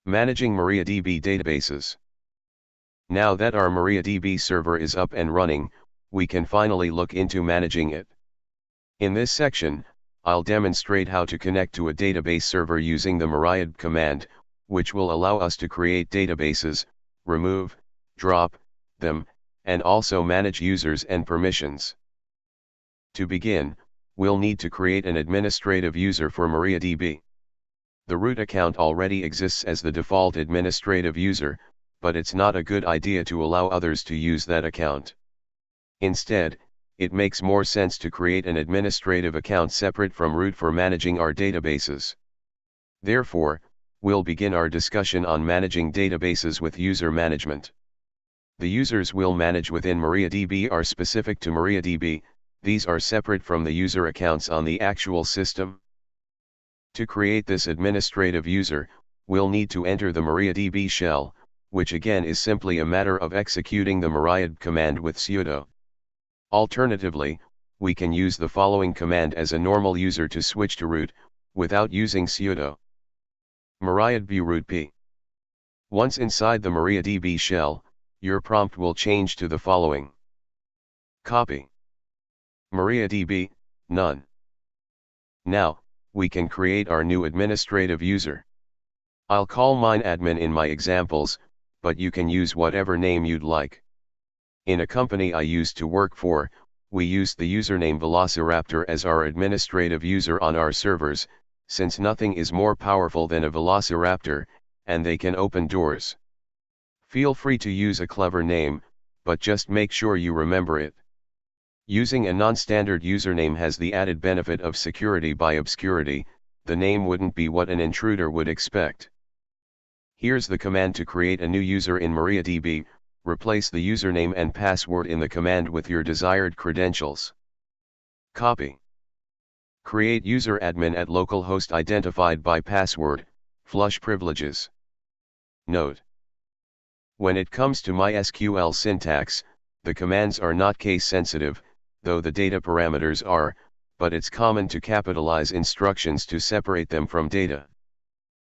Managing MariaDB databases. Now that our MariaDB server is up and running, we can finally look into managing it. In this section, I'll demonstrate how to connect to a database server using the MariaDB command, which will allow us to create databases, remove, drop them, and also manage users and permissions. To begin, we'll need to create an administrative user for MariaDB. The root account already exists as the default administrative user, but it's not a good idea to allow others to use that account. Instead, it makes more sense to create an administrative account separate from root for managing our databases. Therefore, we'll begin our discussion on managing databases with user management. The users we'll manage within MariaDB are specific to MariaDB. These are separate from the user accounts on the actual system. To create this administrative user, we'll need to enter the MariaDB shell, which again is simply a matter of executing the mariadb command with sudo. Alternatively, we can use the following command as a normal user to switch to root, without using sudo. mariadb root p. Once inside the MariaDB shell, your prompt will change to the following. Copy. MariaDB, none. Now, we can create our new administrative user. I'll call mine admin in my examples, but you can use whatever name you'd like. In a company I used to work for, we used the username Velociraptor as our administrative user on our servers, since nothing is more powerful than a Velociraptor, and they can open doors. Feel free to use a clever name, but just make sure you remember it. Using a non-standard username has the added benefit of security by obscurity. The name wouldn't be what an intruder would expect. Here's the command to create a new user in MariaDB. Replace the username and password in the command with your desired credentials. Copy. Create user admin at localhost identified by password, flush privileges. Note: when it comes to MySQL syntax, the commands are not case sensitive, though the data parameters are, but it's common to capitalize instructions to separate them from data.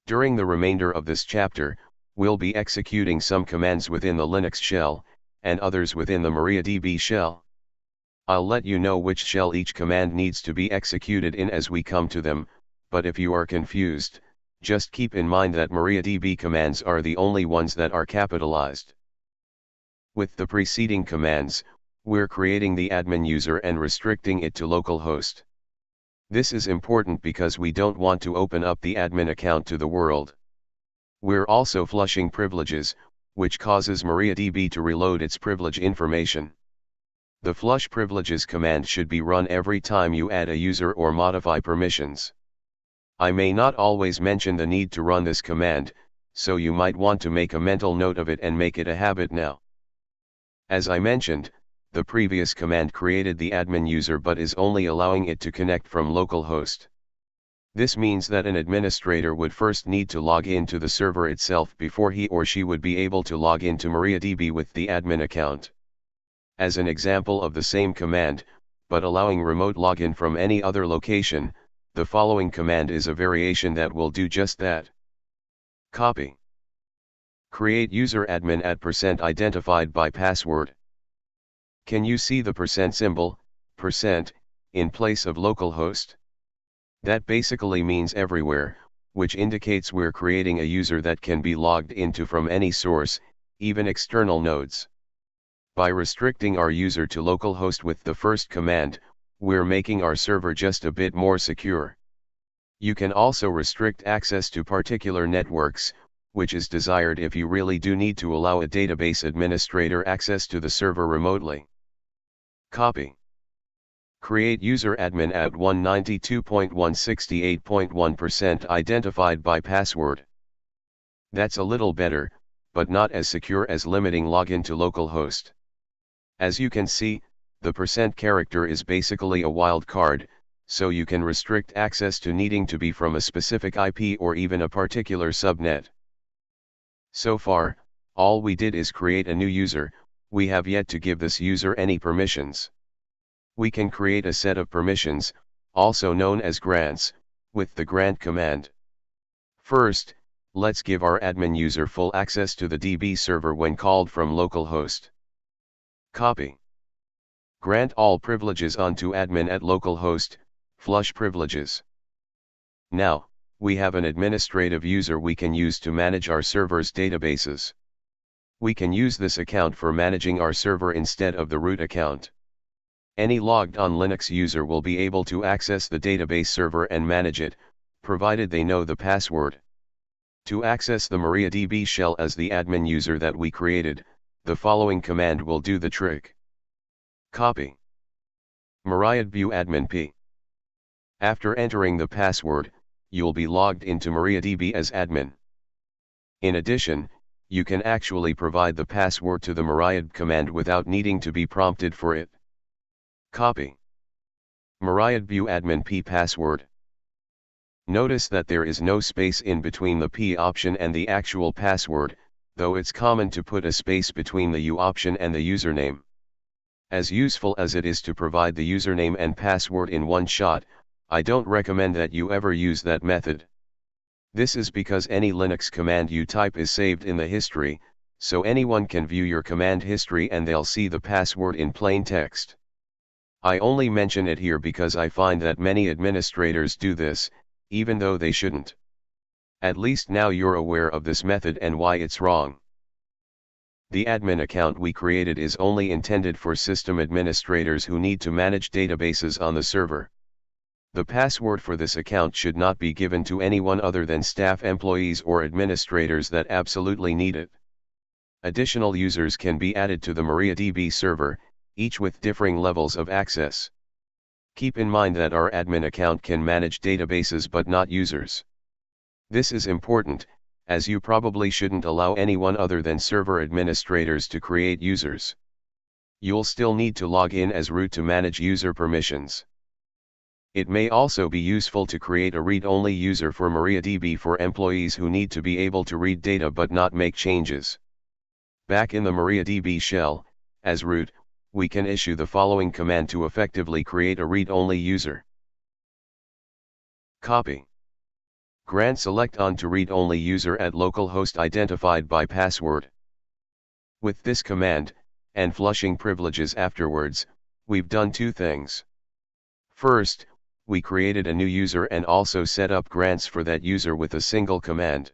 During the remainder of this chapter, we'll be executing some commands within the Linux shell, and others within the MariaDB shell. I'll let you know which shell each command needs to be executed in as we come to them, but if you are confused, just keep in mind that MariaDB commands are the only ones that are capitalized. With the preceding commands, we're creating the admin user and restricting it to localhost. This is important because we don't want to open up the admin account to the world. We're also flushing privileges, which causes MariaDB to reload its privilege information. The flush privileges command should be run every time you add a user or modify permissions. I may not always mention the need to run this command, so you might want to make a mental note of it and make it a habit now. As I mentioned, the previous command created the admin user but is only allowing it to connect from localhost. This means that an administrator would first need to log in to the server itself before he or she would be able to log into MariaDB with the admin account. As an example of the same command, but allowing remote login from any other location, the following command is a variation that will do just that. Copy. Create user admin at % identified by password. Can you see the % symbol, %, in place of localhost? That basically means everywhere, which indicates we're creating a user that can be logged into from any source, even external nodes. By restricting our user to localhost with the first command, we're making our server just a bit more secure. You can also restrict access to particular networks, which is desired if you really do need to allow a database administrator access to the server remotely. Copy. Create user admin at 192.168.1% identified by password. That's a little better, but not as secure as limiting login to localhost. As you can see, the % character is basically a wild card, so you can restrict access to needing to be from a specific IP or even a particular subnet. So far, all we did is create a new user. We have yet to give this user any permissions. We can create a set of permissions, also known as grants, with the grant command. First, Let's give our admin user full access to the DB server when called from localhost. Copy. Grant all privileges onto admin at localhost, flush privileges. Now, we have an administrative user we can use to manage our server's databases. We can use this account for managing our server instead of the root account. Any logged on Linux user will be able to access the database server and manage it, provided they know the password. To access the MariaDB shell as the admin user that we created, the following command will do the trick. Copy. MariaDB admin p. After entering the password, you'll be logged into MariaDB as admin. In addition, you can actually provide the password to the MariaDB command without needing to be prompted for it. Copy. MariaDB admin p password. Notice that there is no space in between the P option and the actual password, though it's common to put a space between the U option and the username. As useful as it is to provide the username and password in one shot, I don't recommend that you ever use that method. This is because any Linux command you type is saved in the history, so anyone can view your command history and they'll see the password in plain text. I only mention it here because I find that many administrators do this, even though they shouldn't. At least now you're aware of this method and why it's wrong. The admin account we created is only intended for system administrators who need to manage databases on the server. The password for this account should not be given to anyone other than staff employees or administrators that absolutely need it. Additional users can be added to the MariaDB server, each with differing levels of access. Keep in mind that our admin account can manage databases but not users. This is important, as you probably shouldn't allow anyone other than server administrators to create users. You'll still need to log in as root to manage user permissions. It may also be useful to create a read-only user for MariaDB for employees who need to be able to read data but not make changes. Back in the MariaDB shell, as root, we can issue the following command to effectively create a read-only user. Copy. Grant select on to read-only user at localhost identified by password. With this command, and flushing privileges afterwards, we've done two things. First, we created a new user and also set up grants for that user with a single command.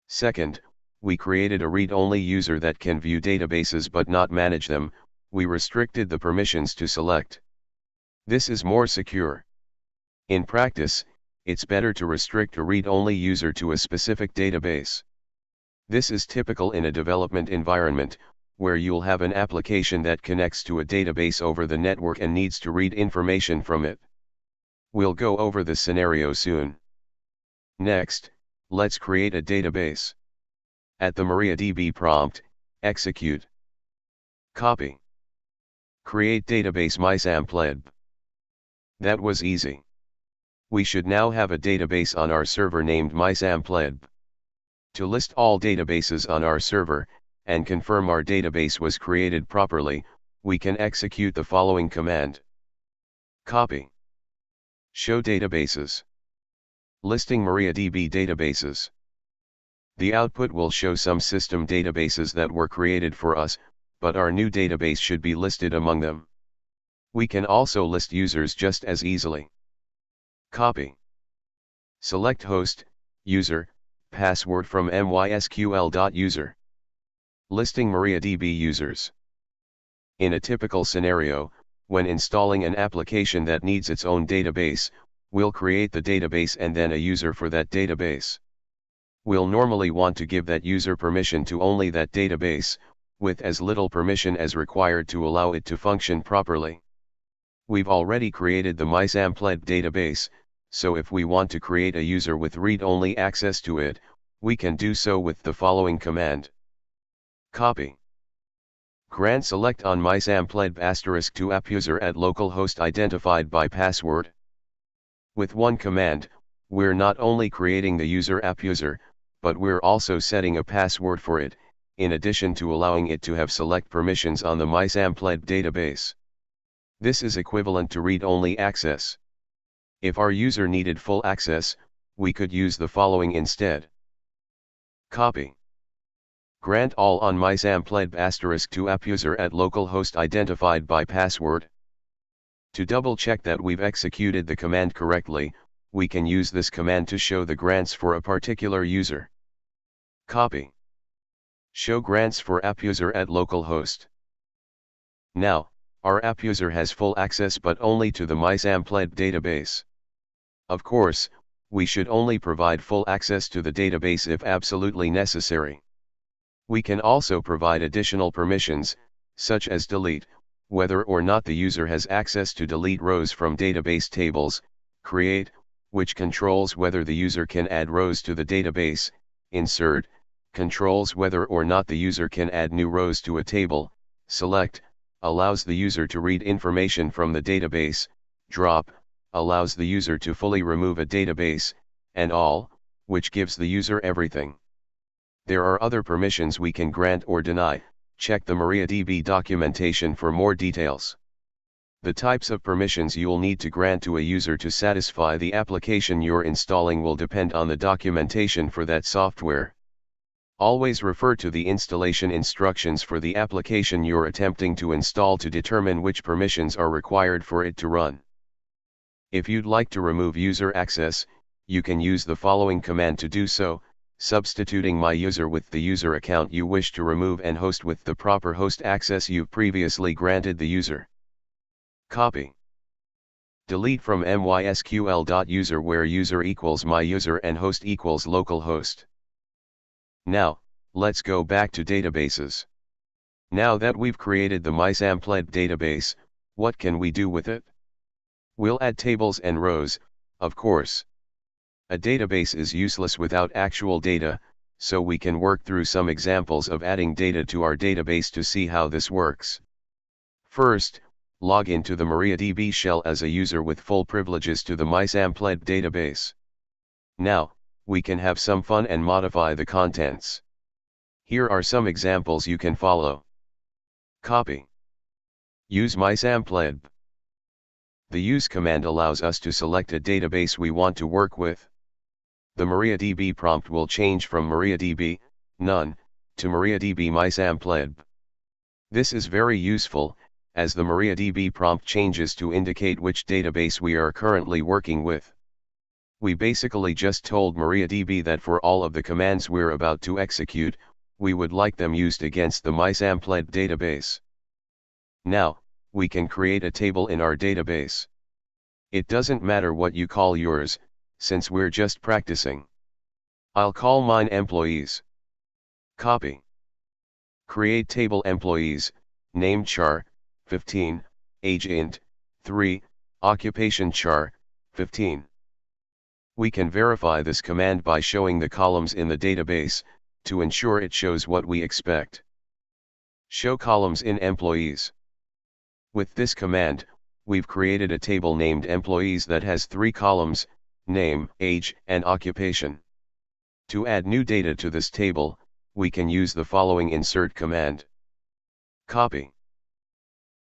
Second, we created a read-only user that can view databases but not manage them. We restricted the permissions to select. This is more secure. In practice, it's better to restrict a read-only user to a specific database. This is typical in a development environment, where you'll have an application that connects to a database over the network and needs to read information from it. We'll go over this scenario soon. Next, let's create a database. At the MariaDB prompt, execute. Copy. Create database mysampled. That was easy. We should now have a database on our server named mysampled. To list all databases on our server, and confirm our database was created properly, we can execute the following command. Copy. Show databases. Listing MariaDB databases. The output will show some system databases that were created for us, but our new database should be listed among them. We can also list users just as easily. Copy. Select host, user, password from mysql.user. Listing MariaDB users. In a typical scenario, when installing an application that needs its own database, we'll create the database and then a user for that database. We'll normally want to give that user permission to only that database, with as little permission as required to allow it to function properly. We've already created the mysampled database, so if we want to create a user with read-only access to it, we can do so with the following command. Copy. Grant select on mysampled * to appuser at localhost identified by password. With one command, we're not only creating the user appuser, but we're also setting a password for it, in addition to allowing it to have select permissions on the mysampled database. This is equivalent to read-only access. If our user needed full access, we could use the following instead. Copy. Grant all on mysampled * to app user at localhost identified by password. To double check that we've executed the command correctly, we can use this command to show the grants for a particular user. Copy. Show grants for app user at localhost. Now, our app user has full access but only to the mysampled database. Of course, we should only provide full access to the database if absolutely necessary. We can also provide additional permissions, such as delete, whether or not the user has access to delete rows from database tables, create, which controls whether the user can add rows to the database, insert, controls whether or not the user can add new rows to a table, select, allows the user to read information from the database, drop, allows the user to fully remove a database, and all, which gives the user everything. There are other permissions we can grant or deny. Check the MariaDB documentation for more details. The types of permissions you'll need to grant to a user to satisfy the application you're installing will depend on the documentation for that software. Always refer to the installation instructions for the application you're attempting to install to determine which permissions are required for it to run. If you'd like to remove user access, you can use the following command to do so, substituting my user with the user account you wish to remove and host with the proper host access you've previously granted the user. Copy. Delete from mysql.user where user equals my user and host equals localhost. Now, let's go back to databases. Now that we've created the mysampled database, what can we do with it? We'll add tables and rows, of course. A database is useless without actual data, so we can work through some examples of adding data to our database to see how this works. First, log into the MariaDB shell as a user with full privileges to the mysampled database. Now, we can have some fun and modify the contents. Here are some examples you can follow. Copy. Use mysampled. The use command allows us to select a database we want to work with. The MariaDB prompt will change from MariaDB, none, to MariaDB mysampled. This is very useful, as the MariaDB prompt changes to indicate which database we are currently working with. We basically just told MariaDB that for all of the commands we're about to execute, we would like them used against the mysampled database. Now, we can create a table in our database. It doesn't matter what you call yours, since we're just practicing. I'll call mine employees. Copy. Create table employees, name char, 15, age int, 3, occupation char, 15. We can verify this command by showing the columns in the database, to ensure it shows what we expect. Show columns in employees. With this command, we've created a table named employees that has 3 columns, name, age, and occupation. To add new data to this table, we can use the following insert command. Copy.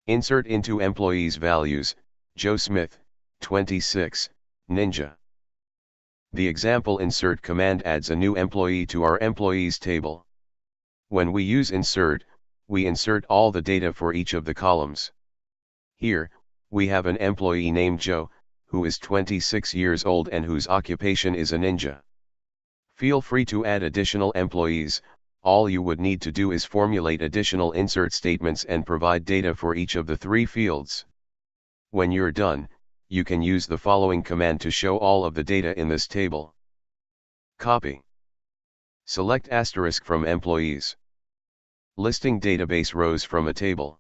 Insert into employees values, Joe Smith, 26, Ninja. The example insert command adds a new employee to our employees table. When we use insert, we insert all the data for each of the columns. Here, we have an employee named Joe, who is 26 years old and whose occupation is a ninja. Feel free to add additional employees. All you would need to do is formulate additional insert statements and provide data for each of the 3 fields. When you're done, you can use the following command to show all of the data in this table. Copy. Select * from employees. Listing database rows from a table.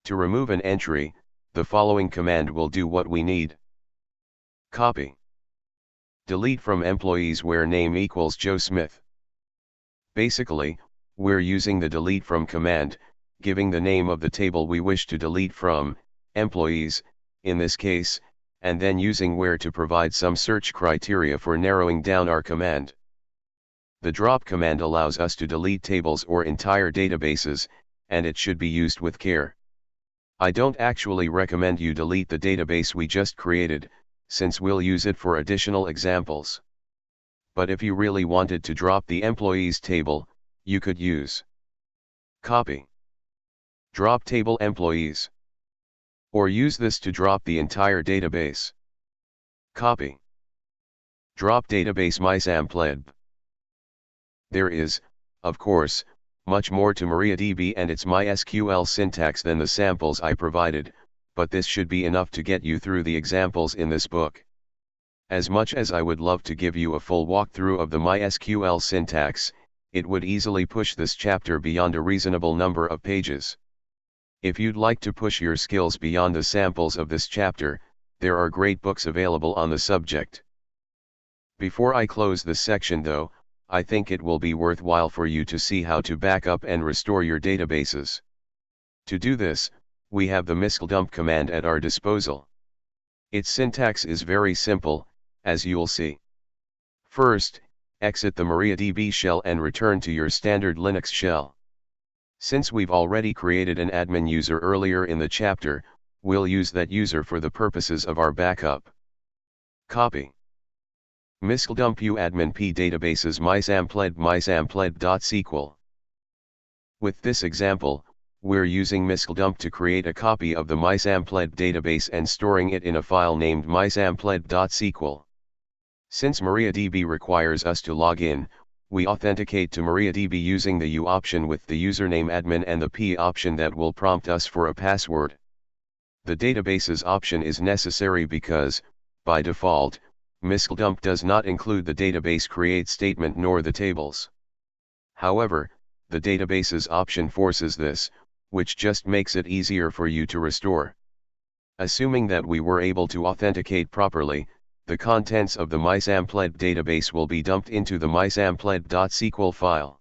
To remove an entry, the following command will do what we need. Copy. Delete from employees where name equals Joe Smith. Basically, we're using the delete from command, giving the name of the table we wish to delete from, employees, in this case, and then using where to provide some search criteria for narrowing down our command. The drop command allows us to delete tables or entire databases, and it should be used with care. I don't actually recommend you delete the database we just created, since we'll use it for additional examples. but if you really wanted to drop the employees table, you could use copy drop table employees, or use this to drop the entire database. Copy drop database MySampled. There is, of course, much more to MariaDB and its MySQL syntax than the samples I provided, but this should be enough to get you through the examples in this book. As much as I would love to give you a full walkthrough of the MySQL syntax, it would easily push this chapter beyond a reasonable number of pages. If you'd like to push your skills beyond the samples of this chapter, there are great books available on the subject. Before I close this section though, I think it will be worthwhile for you to see how to back up and restore your databases. To do this, we have the miscldump command at our disposal. Its syntax is very simple, as you'll see. First, exit the MariaDB shell and return to your standard Linux shell. Since we've already created an admin user earlier in the chapter, we'll use that user for the purposes of our backup. Copy miscldump uadmin p databases mysampled.sql. With this example, we're using miscldump to create a copy of the mysampled database and storing it in a file named mysampled.sql. Since MariaDB requires us to log in, we authenticate to MariaDB using the U option with the username admin and the P option that will prompt us for a password. The databases option is necessary because, by default, miscldump does not include the database create statement nor the tables. However, the databases option forces this, which just makes it easier for you to restore. Assuming that we were able to authenticate properly, the contents of the mysampled database will be dumped into the mysampled.sql file.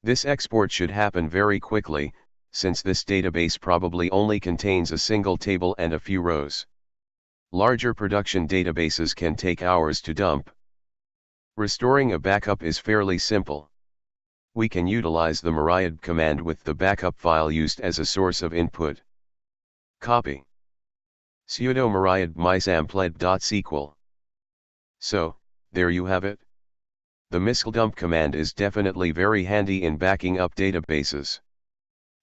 This export should happen very quickly, since this database probably only contains a single table and a few rows. Larger production databases can take hours to dump. Restoring a backup is fairly simple. We can utilize the mariad command with the backup file used as a source of input. Copy sudo mariad mysampled.sql. So, there you have it. The miscldump command is definitely very handy in backing up databases.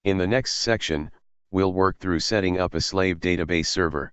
In the next section, we'll work through setting up a slave database server.